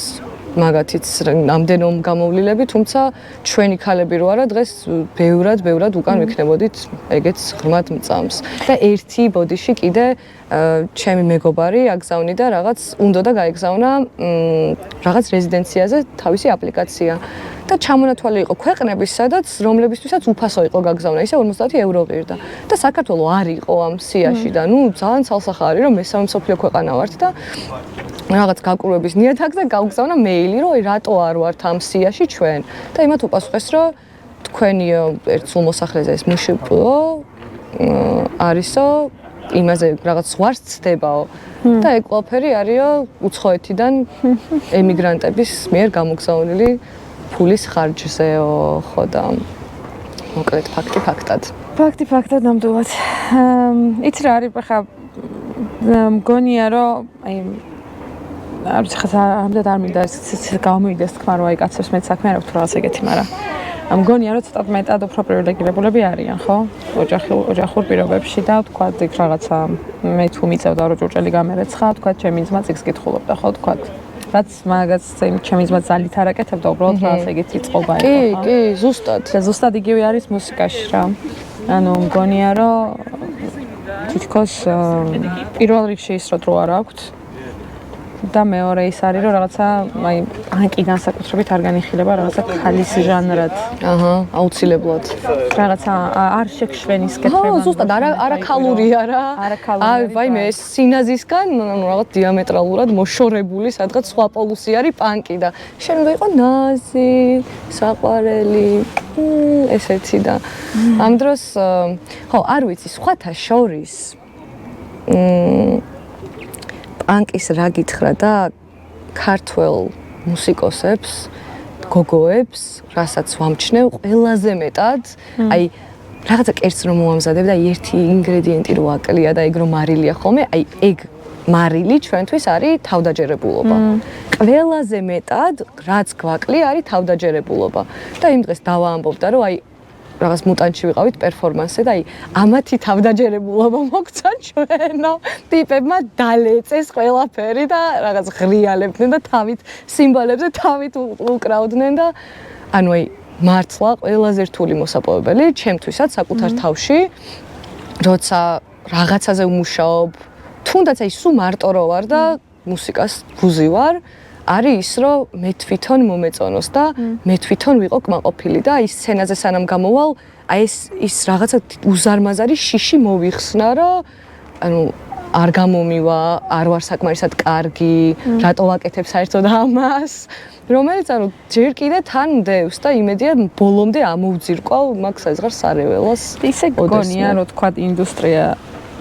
მაგათიც ამდენო გამოვლილები, თუმცა ჩვენი ქალები რო არა დღეს ბევრად უკან ვიქნებოდით, ეგეც ღრმად მწამს. და ერთი ბოდიში კიდე ჩემი მეგობარი აგზავნი და რაღაც უნდა და გაეგზავნა რაღაც რეზიდენციაზე თავისი აპლიკაცია. და ჩამონათვალი იყო ქვეყნების, სადაც რომლებისთვისაც უფასო იყო გაგზავნა, ისე 50 ევრო ღირდა. და საქართველო არ იყო ამ სიაში და ნუ ძალიან ცალსახა არის, რომ მესამე მსოფლიო ქვეყანა ვართ და რაღაც გაკურვების ნიადაგზე გავგზავნა მეილი, რომ რატო არ ვართ ამ სიაში ჩვენ. და იმათ უპასუხეს, რომ თქვენი ერთ სულ მოსახლეზე ეს მუშიპო არისო, იმაზე რაღაც ზღვარს ცდებაო. და ეგ ყველაფერი არისო უცხოეთიდან ემიგრანტების მიერ გამოგზავნილი ფულის ხარჯზეო, ხო და მოკლედ ფაქტი ფაქტად. ფაქტი ფაქტად ნამდვილად. იცი რა არის, ხა მგონია რომ აი არ ვიცი ხა ამდენ არ მინდა ეს გამომივიდეს თქმა რომ აი კაცებს მეც საქმე არ აქვს თუ რაღაც ეგეთი, მაგრამ მგონია რომ ცოტა მეტად უფრო პრივილეგირებულები არიან, ხო? ოჯახურ პირობებში და თქვა იქ რაღაცა მე თუ მიწევდა რომ ჭურჭელი გამერეცხა, თქვა ჩემი ძმა წიგს კითხულობდა, ხო, თქვა რაც მაგაც ჩემი ძმა ძალით არ აკეთებდა, უბრალოდ რაღაც ეგეთი წყობა იყო, ხო? კი, ზუსტად. და ზუსტად იგივე არის მუსიკაში რა. ანუ მგონია რომ თითქოს პირველ რიგში ის რო დრო არ აქვს და მეორე ის არის რომ რაღაცა აი პანკი განსაკუთრებით არ განიხილება რაღაცა ქალის ჟანრად. აჰა, აუცილებლად. რაღაცა არ შეგშვენის კეთება. ხო, ზუსტად არაქალურია რა. აი, ვაიმე, ეს სინაზისგან, ანუ რაღაც დიამეტრალურად მოშორებული, სადღაც სხვა პოლუსი არის პანკი და შენ უნდა იყო ნაზი, საყვარელი, ესეთი და ამ დროს ხო, არ ვიცი, სხვათა შორის პანკის რა გითხრა და ქართველ მუსიკოსებს გოგოებს, რასაც ვამჩნევ, ყველაზე მეტად, აი რაღაცა კერძს რომ მოამზადებ და ერთი ინგრედიენტი რო აკლია და ეგ რომ მარილია ხოლმე, აი ეგ მარილი ჩვენთვის არის თავდაჯერებულობა. ყველაზე მეტად რაც გვაკლი არის თავდაჯერებულობა. და იმ დღეს დავაამბობდა რომ აი რაღაც მუტანტში ვიყავით პერფორმანსზე და აი ამათი თავდაჯერებულობა მოგცა ჩვენო ტიპებმა დალეწეს ყველაფერი და რაღაც ღრიალებდნენ და თავით სიმბოლებზე თავით უკრავდნენ და ანუ აი მართლა ყველაზე რთული მოსაპოვებელი ჩემთვისაც საკუთარ თავში როცა რაღაცაზე ვმუშაობ თუნდაც აი სულ მარტო რო ვარ და მუსიკას ვუზივარ არის ის რომ მე თვითონ მომეწონოს და მე თვითონ ვიყო კმაყოფილი და აი სცენაზე სანამ გამოვალ აი ის რაღაცა უზარმაზარი შიში მოვიხსნა რომ ანუ არ გამომივა არ ვარ საკმარისად კარგი რატო ვაკეთებ საერთოდ ამას რომელიც ანუ ჯერ კიდე თან მდევს და იმედია ბოლომდე ამოვძირკვალ მაგ საზღარს სარეველას ისე გონია რომ თქვა ინდუსტრია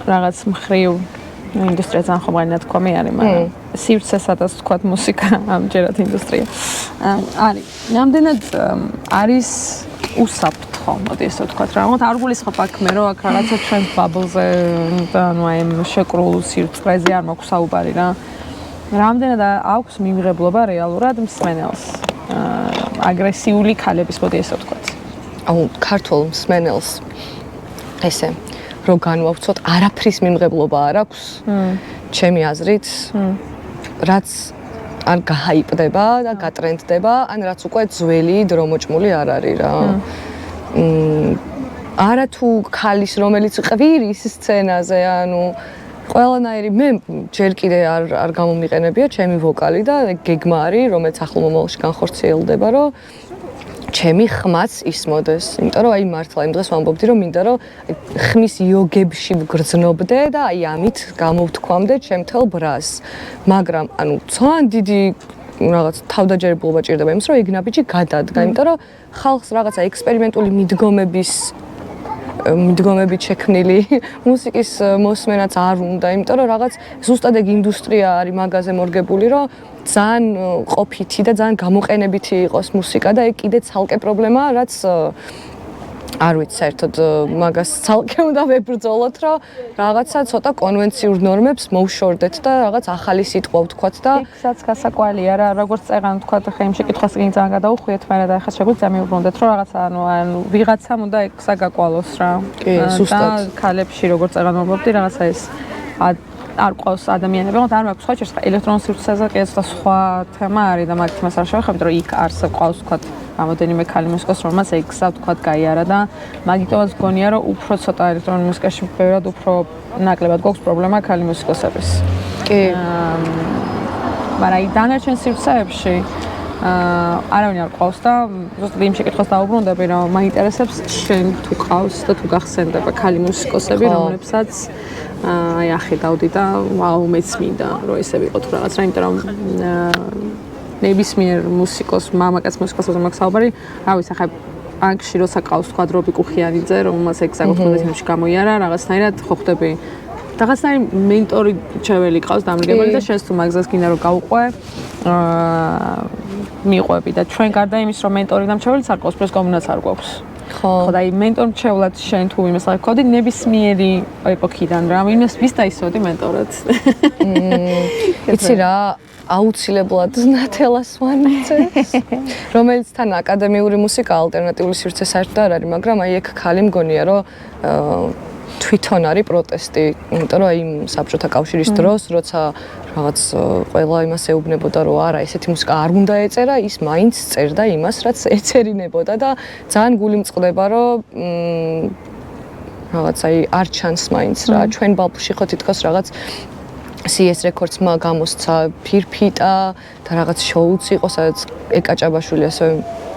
რაღაც მხრივ ინდუსტრია ძალიან ხომალია თქვა მე არის მაგრამ სივრცესაც თქვა მუსიკა ამჯერად ინდუსტრია არის რამდენად არის უსაფრთხო მოდი ესე ვთქვა რა მოხდა არ გულისხმობ აქ მე რომ აქ რაღაცა ჩვენ ბაბლზე და ანუ აი შეკრულ სივრცეზე არ მაქვს საუბარი რა რამდენად აქვს მიმღებლობა რეალურად მსმენელს აგრესიული ქალების მოდი ესე ვთქვა აუ ქართულ მსმენელს ესე რომ განვავცოთ არაფრის მიმღებლობა არ აქვს ჩემი აზრით რაც ან გაჰაიპდება და გატრენდდება ან რაც უკვე ძველი დრომოჭმული არ არის რა არა თუ ქალის რომელიც ყვირის სცენაზე ანუ ყველანაირი მე ჯერ კიდე არ გამომიყენებია ჩემი ვოკალი და გეგმა არის რომელიც ახლო მომავალში განხორციელდება რომ ჩემი ხმაც ისმოდეს, იმიტომ რომ აი მართლა იმ დღეს ვამბობდი რომ მინდა რომ ხმის იოგებში ვგრძნობდე და აი ამით გამოვთქვამდე ჩემთელ ბრას. მაგრამ ანუ ძალიან დიდი რაღაც თავდაჯერებულობა ჭირდება იმის რომ ეგ ნაბიჯი გადადგა, იმიტომ რომ ხალხს რაღაცა ექსპერიმენტული მიდგომებით შექმნილი მუსიკის მოსმენაც არ უნდა, იმიტომ რომ რაღაც ზუსტად ეგ ინდუსტრია არის მაგაზე მორგებული რომ ძალიან ყოფითი და ძალიან გამოყენებითი იყოს მუსიკა და ეგ კიდე ცალკე პრობლემაა, რაც არ ვიცი საერთოდ მაგას ცალკე უნდა ვებრძოლოთ, რომ რაღაცა ცოტა კონვენციურ ნორმებს მოვშორდეთ და რაღაც ახალი სიტყვა ვთქვათ და იქსაც გასაკვირია რა, როგორც წეღან ვთქვათ, ხა იმ შეკითხვას იგი ძალიან გადაუხვიეთ, მაგრამ და ხა შეგვიძლია მივუბრუნდეთ, რომ რაღაცა ანუ ვიღაცამ უნდა ეგსა გაკვალოს რა. კი, ზუსტად. და ქალებში როგორც წეღან ვამბობდი, რაღაცა ეს არ ყავს ადამიანები, მაგრამ არ მაქვს სხვა ჩერს, ელექტრონულ სივრცეზე კი ეს სხვა თემა არის და მაგ თემას არ შევეხებით, რომ იქ არსებობს ვთქვათ რამოდენიმე ქალი მუსიკოსი, რომელსაც ეგსა ვთქვათ გაიარა და მაგიტომაც გონია, რომ უფრო ცოტა ელექტრონულ მუსიკაში ბევრად უფრო ნაკლებად გვაქვს პრობლემა ქალი მუსიკოსების. კი. მაგრამ აი დანარჩენ სივრცეებში არავინ არ ყავს და ზუსტად იმ შეკითხვას დაუბრუნდები, რომ მაინტერესებს შენ თუ ყავს და თუ გახსენდება ქალი მუსიკოსები, რომლებსაც აი ახედავდი და ვაუ მეც მინდა რომ ესე ვიყოთ რაღაც რა, იმიტომ რომ ნებისმიერ მუსიკოს, მამაკაც მუსიკოსზე მაქვს საუბარი, რა ვიცი, ახლა ბანკში როცა ყავს თქვა დრობი კუხიანიძე, რომელსაც ეგ საკუთრებად ფილმში გამოიარა, რაღაცნაირად ხო ხდები რაღაცნაირი მენტორი ჩეველი ყავს დამრიგებელი და შენს თუ მაგზას გინდა რომ გაუყვე მიყვები და ჩვენ გარდა იმის რომ მენტორი და მრჩეველიც არ ყავს, პრეს კომუნაც არ გვაქვს. ხო და აი მენტორ მრჩევლად შენ თუ იმას აღქოვდი ნებისმიერი ეპოქიდან რა ვინმეს ვის დაისვოდი მენტორად. იცი რა აუცილებლად ნათელას ვანიცეს, რომელიც თან აკადემიური მუსიკა ალტერნატიული სივრცე საერთოდ არ არის, მაგრამ აი ეგ ქალი მგონია რომ თვითონ არის პროტესტი, იმიტომ რომ აი საბჭოთა კავშირის დროს, როცა რაღაც ყველა იმას ეუბნებოდა, რომ არა, ესეთი მუსიკა არ უნდა ეწერა, ის მაინც წერდა იმას, რაც ეცერინებოდა და ძალიან გული მწყდება, რომ რაღაც აი არ ჩანს მაინც რა, ჩვენ ბალფში ხო თითქოს რაღაც CS Records-მა გამოსცა ფირფიტა და რაღაც შოუც იყო, სადაც ეკაჭაბაშვილი ასევე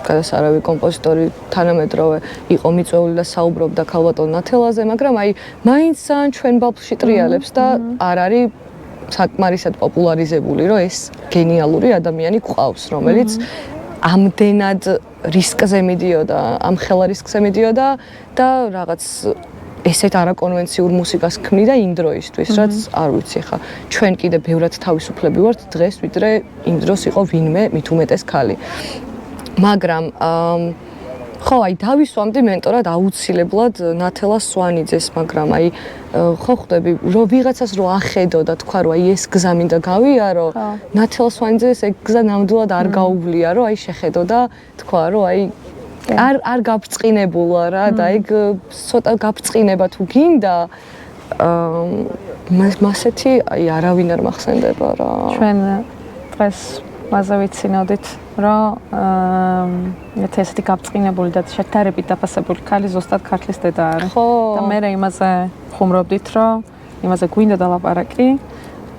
გადასარავი კომპოზიტორი თანამედროვე იყო მიწვეული და საუბრობდა ქალბატონ ნათელაზე, მაგრამ აი მაინც ჩვენ ბალფში ტრიალებს და არ არის საკმარისად პოპულარიზებული, რომ ეს გენიალური ადამიანი გვყავს, რომელიც ამდენად რისკზე მიდიოდა, ამ ხელა რისკზე მიდიოდა და რაღაც ესეთ არაკონვენციურ მუსიკას ქმნიდა იმ დროისთვის, რაც არ ვიცი ხა. ჩვენ კიდე ბევრად თავისუფლები ვართ დღეს, ვიდრე იმ დროს იყო ვინმე მით უმეტეს ქალი. მაგრამ ხო, აი დავისვამდი მენტორად აუცილებლად ნათელას სვანიძეს, მაგრამ აი ხო ხვდები, რომ ვიღაცას რო ახედო და თქვა, რომ აი ეს გზა მინდა გავიარო, ნათელას სვანიძეს ეგ გზა ნამდვილად არ გაუვლია, რომ აი შეხედო და თქვა, რომ აი არ გაბრწყინებულა რა და ეგ ცოტა გაბრწყინება თუ გინდა მასეთი აი არავინ არ მახსენდება რა. ჩვენ დღეს მასე ვიცინოდით, რომ ესეთი გაბრწყინებული და შეთარებით დაფასებული ქალი ზუსტად ქართლის დედა არის. და მე იმაზე ხუმრობდით, რომ იმაზე გვინდა დალაპარაკი,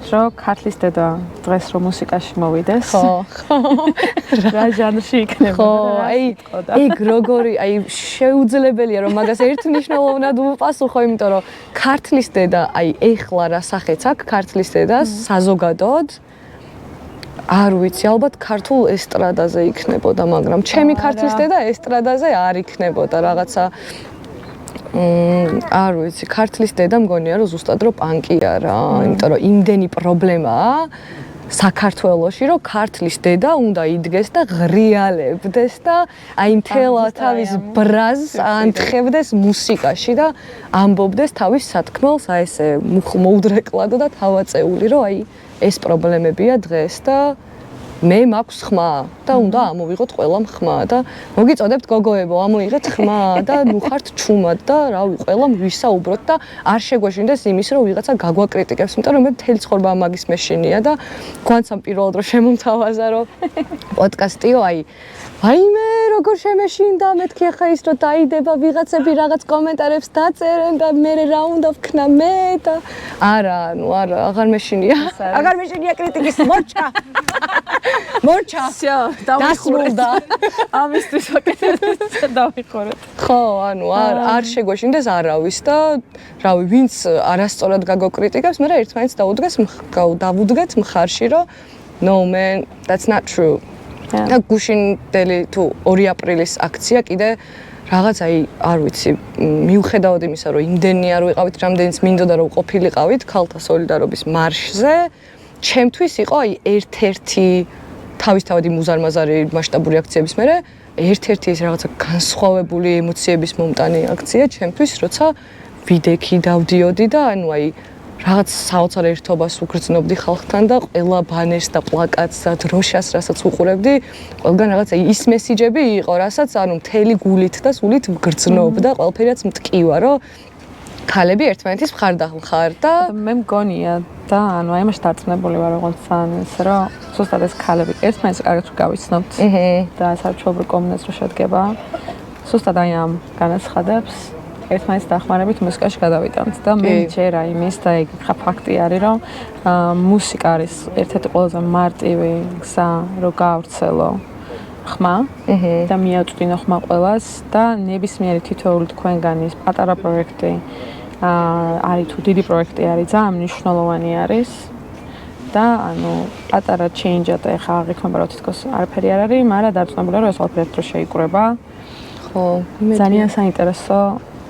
რომ ქართლის დედა დღეს რომ მუსიკაში მოვიდეს. რა ჟანრში იქნება? აი ეგ როგორი, აი შეუძლებელია რომ მაგას ერთნიშნულოვნად უპასუხო, იმიტომ რომ ქართლის დედა, აი ეხლა რა სახეც აქვს ქართლის დედას საზოგადოდ არ ვიცი, ალბათ ქართულ ესტრადაზე იქნებოდა, მაგრამ ჩემი ქართლის დედა ესტრადაზე არ იქნებოდა რაღაცა არ ვიცი, ქართლის დედა მგონია რომ ზუსტად რომ პანკია რა, იმიტომ რომ იმდენი პრობლემაა საქართველოში, რომ ქართლის დედა უნდა იდგეს და ღრიალებდეს და აი მთელა თავის ბრაზს ანთხებდეს მუსიკაში და ამბობდეს თავის სათქმელს, აი ესე მოუდრეკლად და თავაწეული, რომ აი ეს პრობლემებია დღეს და მე მაქვს ხმა და უნდა ამოვიღოთ ყველამ ხმა და მოგიწოდებთ გოგოებო, ამოიღეთ ხმა და ნუ ხართ ჩუმად და რავი, ყველამ ვისაუბროთ და არ შეგვეშინდეს იმის, რომ ვიღაცა გაგვაკრიტიკებს, იმიტომ რომ მე მთელი ცხოვრება მაგის მეშინია და გვანცამ პირველად რომ შემომთავაზა რომ პოდკასტიო, აი მე როგორ შემეშინდა, მეთქი ახლა ის რომ დაიდება ვიღაცები რაღაც კომენტარებს დაწერენ და მე რა უნდა ვქნა მე და არა, ნუ არა, აღარ მეშინია კრიტიკის მორჩა. მორჩა. დასრულდა. ამისთვის ვაკეთებ დავიხორეთ. ხო, ანუ არ შეგვეშინდეს არავის და რავი, ვინც არასწორად გაგოკრიტიკებს, მე დავუდგეთ მხარში, რომ no man, that's not true. და გუშინდელი თუ 2 აპრილის აქცია კიდე რაღაც აი არ ვიცი, მიუხედავად იმისა, რომ იმდენი არ ვიყავით, რამდენიც მინდოდა რომ ყოფილიყავით ქალთა სოლიდარობის მარშზე, ჩემთვის იყო აი ერთ-ერთი თავისთავადი მუზარმაზარი მასშტაბური აქციების მერე ერთ-ერთი ეს რაღაცა განსხვავებული ემოციების მომტანი აქცია ჩემთვის, როცა ვიდექი დავდიოდი და ანუ აი რაღაც საოცარ ერთობას უგრძნობდი ხალხთან და ყველა ბანერს და პლაკატს და დროშას, რასაც უყურებდი, ყველგან რაღაცა ის მესიჯები იყო, რასაც ანუ მთელი გულით და სულით გრძნობდა, ყველაფერიც მტკივა, რომ ქალები ერთმანეთის მხარ და მე მგონია და ანუ აი ამაში დარწმუნებული ვარ, როგორც ეს რომ ზუსტად ეს ქალები ერთმანეთს კარგად გავიცნობთ და საერთოდ კომუნიკაციის რო შედგება, ზუსტად აი ამ განაცხადებს ერთმანეთს დახმარებით მუსიკაში გადავიტანთ და მე ჯერა იმის და ეგ ფაქტი არის, რომ მუსიკა არის ერთ-ერთი ყველაზე მარტივი გზა, რომ გაავრცელო ხმა და მიაწვდინო ხმა ყველას და ნებისმიერი თითოეული თქვენგანის პატარა პროექტი არის თუ დიდი პროექტი არის, ძალიან მნიშვნელოვანი არის და ანუ პატარა change-ა და ეხლა აღიქმება რომ თითქოს არაფერი არ არის, მაგრამ დარწმუნებული რომ ეს ყველაფერი ერთდროს შეიკვრება. ხო, ძალიან საინტერესო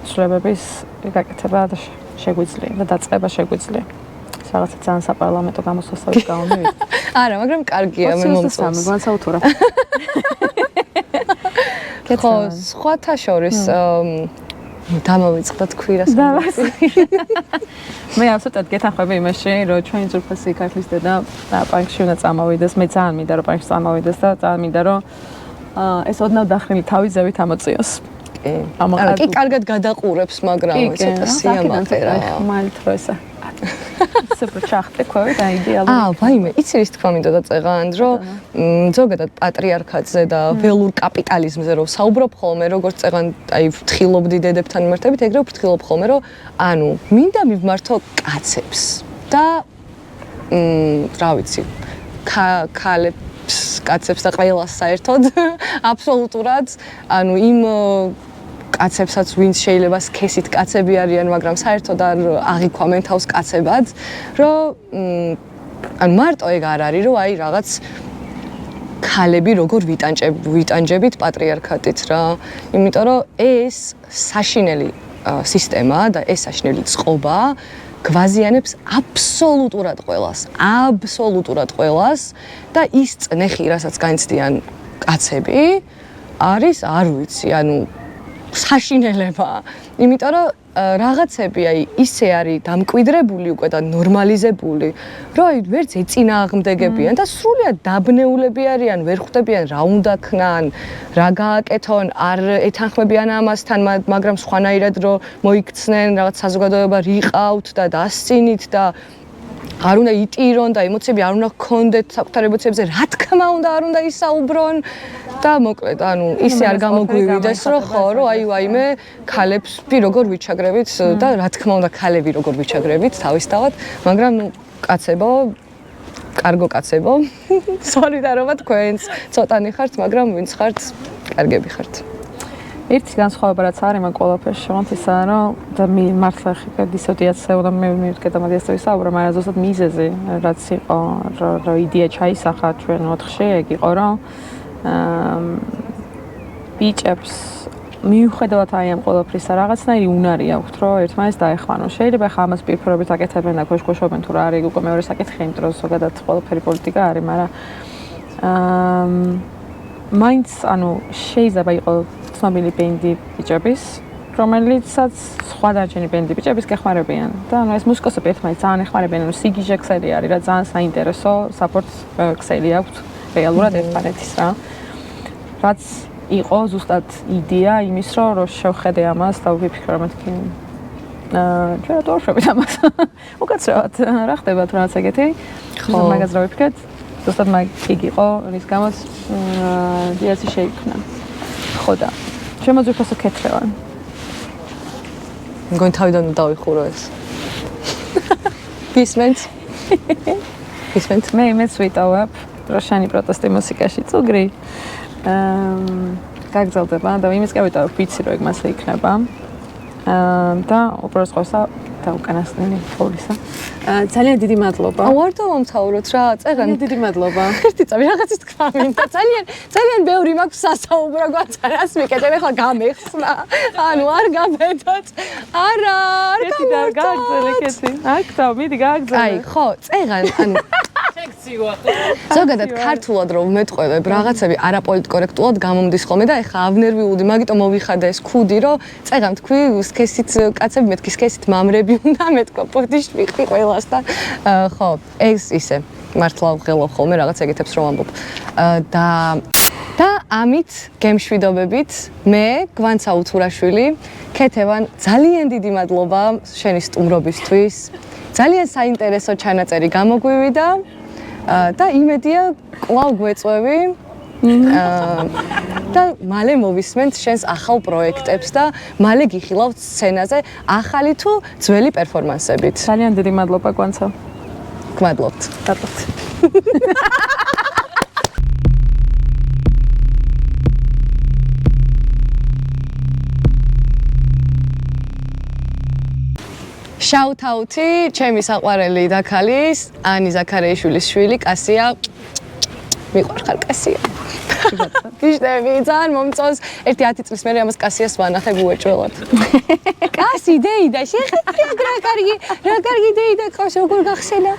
ცვლილებების გაკეთება და შეგვიძლია და დაწყება შეგვიძლია. ეს რაღაცა ძალიან საპარლამენტო გამოსვლასაც გავამივიდეთ. არა, მაგრამ კარგია მე მომწონს. განსაუთრა. ხო, სხვათა შორის დამავიწყდათ ქვირას. მე აბსოლუტურად გეთანხმები იმაში, რომ ჩვენი ძვირფასი ქართლის დედა პანკში უნდა წამოვიდეს. მე ძალიან მინდა რომ პანკში წამოვიდეს და ძალიან მინდა რომ ეს ოდნავ დახრილი თავი ზევით ამოწიოს. კი, კარგად გადაყურებს, მაგრამ ცოტა სიამაყეა. ხმალით რო ესა. სუპერ ჩახტე ქვევი და იდეალურად. ვაიმე, იცი რის თქვა მინდოდა წეღან, რომ ზოგადად პატრიარქატზე და ველურ კაპიტალიზმზე რომ საუბრობ ხოლმე, როგორც წეღან აი ვთხილობდი დედებთან მიმართებით, ეგრევე ვთხილობ ხოლმე, რომ ანუ მინდა მივმართო კაცებს და რა ვიცი, ქალებს, კაცებს და ყველას საერთოდ აბსოლუტურად, ანუ იმ კაცებსაც ვინც შეიძლება სქესით კაცები არიან, მაგრამ საერთოდ არ აღიქვამენ თავს კაცებად, რომ ან მარტო ეგ არ არის, რომ აი რაღაც ქალები როგორ ვიტანჯებით პატრიარქატით რა. იმიტომ რომ ეს საშინელი სისტემა და ეს საშინელი წყობა გვაზიანებს აბსოლუტურად ყველას და ის წნეხი, რასაც განიცდიან კაცები არის, არ ვიცი, ანუ საშინელება. იმიტომ რომ რაღაცები ისე არის დამკვიდრებული უკვე და ნორმალიზებული, რომ ვერც ეწინააღმდეგებიან და სრულიად დაბნეულები არიან, ვერ ხვდებიან რა უნდა ქნან, რა გააკეთონ, არ ეთანხმებიან ამასთან, მაგრამ სხვანაირად რომ მოიქცნენ, რაღაც საზოგადოება რიყავთ და დასწინით და არ უნდა იტირონ და ემოციები არ უნდა ჰქონდეთ საკუთარ ემოციებზე, რა თქმა უნდა არ უნდა ისაუბრონ და მოკლედ, ანუ ისე არ გამოგვივიდეს, რომ ხო, რომ აი ვაიმე ქალები როგორ ვიჩაგრებით და რა თქმა უნდა ქალები როგორ ვიჩაგრებით თავისთავად, მაგრამ ნუ კაცებო, კარგო კაცებო, სოლიდარობა თქვენს, ცოტანი ხართ, მაგრამ ვინც ხართ, კარგები ხართ. ერთი განსხვავება რაც არის მაგ ყველაფერში, შემოთ ისაა, რომ და მართლა დისოდიაცია უნდა მივიდგეთ და მაგას ვისაუბრე, მაგრამ ზუსტად მიზეზი რაც იყო, რომ იდეა ჩაისახა ჩვენ 4-ში, ეგ იყო, რომ ბიჭებს მიუხედავად აი ამ ყველაფრისა რაღაცნაირი უნარი აქვთ, რომ ერთმანეთს დაეხმარონ. შეიძლება ხა ამას პირფერობით აკეთებენ და ქვეშ-ქვეშობენ თუ რა არის, უკვე მეორე საკითხი, იმიტომ რომ ზოგადად ყველაფერი პოლიტიკა არის, მაგრამ მაინც ანუ შეიძლება იყოს ცნობილი ბენდი ბიჭების, რომელიცაც სხვა დარჩენი ბენდი ბიჭების გეხმარებიან. და ანუ ეს მუსიკოსები ერთმანეთს ძალიან ეხმარებიან, ანუ სიგიჟე ქსელი არის რა, ძალიან საინტერესო საპორტ ქსელი აქვთ რეალურად ერთმანეთის რა. რაც იყო ზუსტად იდეა იმის, რომ შევხედე ამას და ვიფიქრე მეთქი ჩვენ რა ვშევით ამას. უკაცრავად რა ხდება თუ რაღაც ეგეთი. ხო, მაგას რა ვიფიქრეთ? ზუსტად მაგ იქ იყო, რის გამოც დიაცი შეიქმნა. ხო და შემოძვირფასო ქეთრევანი. მგონი თავიდან დავიხურო ეს. გისმენთ? გისმენთ? მეც ვიტოვებ, რომ შენი პროტესტი მუსიკაში წუგრი. გაგზავნება და იმის გავიტოვებ, ვიცი რომ ეგ მასე იქნება. და უბრალოდ ყავსა და უკანასკნელი ყოვლისა. ძალიან დიდი მადლობა. ვარ დავამთავროთ რა, წეგან. დიდი მადლობა. ერთი წამი რაღაცის თქვა მინდა. ძალიან ბევრი მაქვს სასაუბრო გვაწერას მიკეთებ, ახლა გამეხსნა. ანუ არ გამედოთ. არა, არ გააგზელე ქეთი. აქ და მიდი გააგზელე. აი, ხო, წეგან, ანუ ზოგადად ქართულად რომ ვმეტყველებ რაღაცები არაპოლიტკორექტულად გამომდის ხოლმე და ეხა ავნერვიულდი, მაგიტომ მოვიხადე ეს ქუდი, რომ წეგან თქვი სქესით კაცები მეთქი სქესით მამრები უნდა მეთქვა პოდიშ ვიყი ყველასთან. ხო, ეს ისე მართლა ვღელობ ხოლმე რაღაც ეგეთებს რომ ამბობ. და ამით გემშვიდობებით მე გვანცა უთურაშვილი, ქეთევან, ძალიან დიდი მადლობა შენი სტუმრობისთვის. ძალიან საინტერესო ჩანაწერი გამოგვივიდა. და იმედია კვლავ გვეწვევი და მალე მოვისმენთ შენს ახალ პროექტებს და მალე გიხილავთ სცენაზე ახალი თუ ძველი პერფორმანსებით. ძალიან დიდი მადლობა გვანცა. გმადლობთ. მადლობთ. შაუთაუთი ჩემი საყვარელი და ქალის ანი ზაქარეიშვილის შვილი კასია. მიყვარხარ კასია. გიშდები ძალიან მომწონს. ერთი 10 წლის მერე ამას კასიას ვანახე გუეჭველად. კასი დეიდა შეხედე რა კარგი დეიდა ყავს როგორ გახსენა.